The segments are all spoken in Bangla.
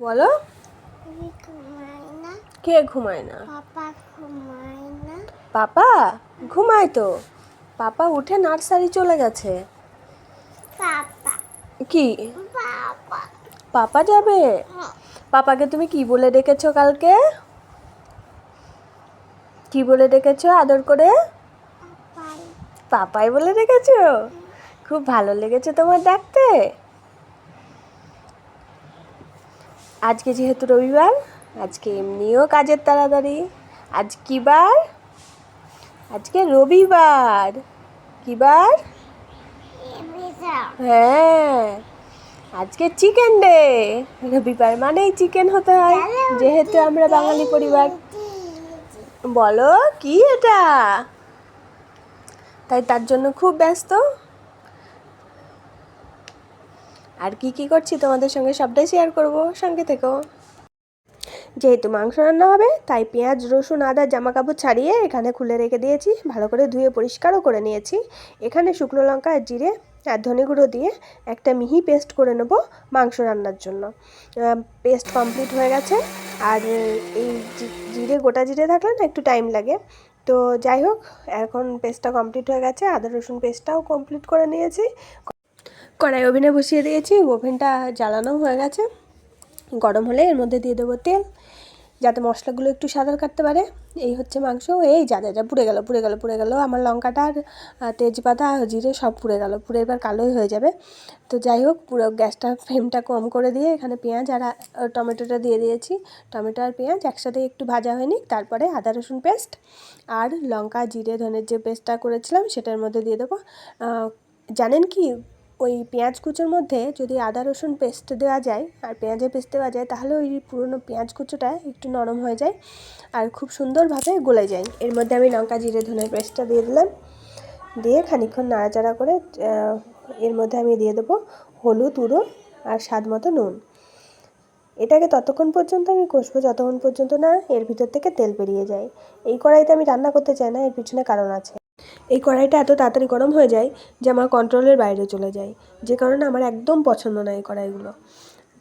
বলো। ঘুমায় না। কে ঘুমায় না? পাপা ঘুমায় না। পাপা ঘুমায় তো। পাপা উঠে নার্সারি চলে গেছে। পাপা কি? পাপা পাপা যাবে? পাপাকে তুমি কি বলে ডেকেছো কালকে? কি বলে ডেকেছো আদর করে? পাপাই পাপাই বলে ডেকেছো? খুব ভালো লেগেছে তোমার ডাকতে? আজকে যেহেতু রবিবার, আজকে এমনিও কাজের তাড়াতাড়ি। আজ কি বার? আজকে রবিবার। কি বার? হ্যাঁ, আজকে চিকেন ডে। রবিবার মানেই চিকেন হতে হয়, যেহেতু আমরা বাঙালি পরিবার। বলো কি এটা? তাই তার জন্য খুব ব্যস্ত। আর কি কি করছি তোমাদের সঙ্গে সবটাই শেয়ার করব, সঙ্গে থেকো। যেহেতু মাংস রান্না হবে তাই পেঁয়াজ রসুন আদা জামা কাপড় ছাড়িয়ে এখানে খুলে রেখে দিয়েছি, ভালো করে ধুয়ে পরিষ্কারও করে নিয়েছি। এখানে শুকনো লঙ্কা আর জিরে আর ধনে গুঁড়ো দিয়ে একটা মিহি পেস্ট করে নেব মাংস রান্নার জন্য। পেস্ট কমপ্লিট হয়ে গেছে। আর এই জিরে গোটা জিরে থাকলে না একটু টাইম লাগে, তো যাই হোক এখন পেস্টটা কমপ্লিট হয়ে গেছে। আদা রসুন পেস্টটাও কমপ্লিট করে নিয়েছি। কড়াই ওভেনে বসিয়ে দিয়েছি, ওভেনটা জ্বালানো হয়ে গেছে। গরম হলে এর মধ্যে দিয়ে দেবো তেল, যাতে মশলাগুলো একটু সাদা কাটতে পারে। এই হচ্ছে মাংস। এই যা পুড়ে গেল আমার লঙ্কাটা আর তেজপাতা জিরে সব পুড়ে গেল, পুড়ে এবার কালোই হয়ে যাবে। তো যাই হোক পুরো গ্যাসটা ফ্লেমটা কম করে দিয়ে এখানে পেঁয়াজ আর টমেটোটা দিয়ে দিয়েছি। টমেটো আর পেঁয়াজ একসাথে একটু ভাজা হয়নি, তারপরে আদা রসুন পেস্ট আর লঙ্কা জিরে ধনের যে পেস্টটা করেছিলাম সেটার মধ্যে দিয়ে দেবো। জানেন কি, ওই পেঁয়াজ কুচোর মধ্যে যদি আদা রসুন পেস্ট দেওয়া যায় আর পেঁয়াজের পেস্ট দেওয়া যায়, তাহলে ওই পুরনো পেঁয়াজ কুচোটা একটু নরম হয়ে যায় আর খুব সুন্দরভাবে গলে যায়। এর মধ্যে আমি লঙ্কা জিরে ধনের পেস্টটা দিয়ে দিলাম, দিয়ে খানিকক্ষণ নাড়াচাড়া করে এর মধ্যে আমি দিয়ে দেবো হলুদ গুঁড়ো আর স্বাদ মতো নুন। এটাকে ততক্ষণ পর্যন্ত আমি কষবো যতক্ষণ পর্যন্ত না এর ভিতর থেকে তেল বেরিয়ে যায়। এই কড়াইতে আমি রান্না করতে চাই না, এর পিছনে কারণ আছে। এই কড়াইটা এত তাড়াতাড়ি গরম হয়ে যায় যে আমার কন্ট্রোলের বাইরে চলে যায়, যে কারণে আমার একদম পছন্দ না এই কড়াইগুলো।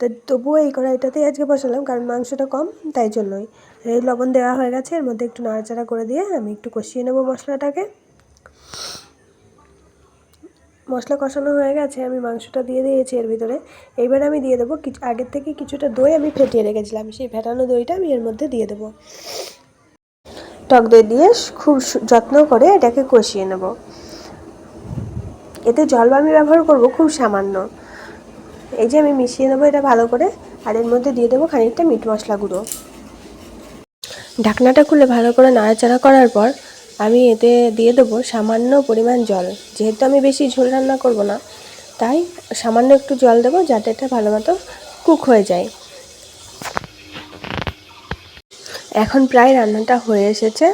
তো তবুও এই কড়াইটাতেই আজকে বসালাম, কারণ মাংসটা কম তাই জন্যই। এই লবণ দেওয়া হয়ে গেছে, এর মধ্যে একটু নাড়াচাড়া করে দিয়ে আমি একটু কষিয়ে নেবো মশলাটাকে। মশলা কষানো হয়ে গেছে, আমি মাংসটা দিয়ে দিয়েছি এর ভিতরে। এইবার আমি দিয়ে দেবো কিছু আগের থেকে কিছুটা দই আমি ফেটিয়ে রেখেছিলাম, সেই ফেটানো দইটা আমি এর মধ্যে দিয়ে দেবো। টক দই দিয়ে খুব যত্ন করে এটাকে কষিয়ে নেব। এতে জল আমি ব্যবহার করব খুব সামান্য। এই যে আমি মিশিয়ে নেবো এটা ভালো করে, আর এর মধ্যে দিয়ে দেবো খানিকটা মিট মশলা গুঁড়ো। ঢাকনাটা খুলে ভালো করে নাড়াচাড়া করার পর আমি এতে দিয়ে দেবো সামান্য পরিমাণ জল। যেহেতু আমি বেশি ঝোল রান্না করব না, তাই সামান্য একটু জল দেবো যাতে এটা ভালো মতো কুক হয়ে যায়। এখন প্রায় রান্নাটা হয়ে এসেছে,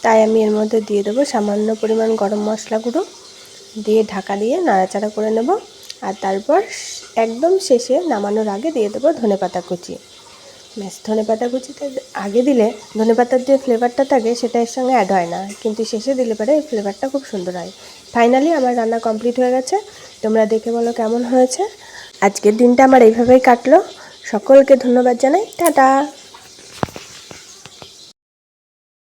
তাই আমি এর মধ্যে দিয়ে দেবো সামান্য পরিমাণ গরম মশলা গুঁড়ো, দিয়ে ঢাকা দিয়ে নাড়াচাড়া করে নেব। আর তারপর একদম শেষে নামানোর আগে দিয়ে দেবো ধনেপাতা কুচি। ব্যাস, ধনেপাতা কুচিটা আগে দিলে ধনেপাতার যে ফ্লেভারটা থাকে সেটা এর সঙ্গে অ্যাড হয় না, কিন্তু শেষে দিলে পরে এই ফ্লেভারটা খুব সুন্দর হয়। ফাইনালি আমার রান্না কমপ্লিট হয়ে গেছে, তোমরা দেখে বলো কেমন হয়েছে। আজকের দিনটা আমার এইভাবেই কাটলো। সকলকে ধন্যবাদ জানাই, টাটা।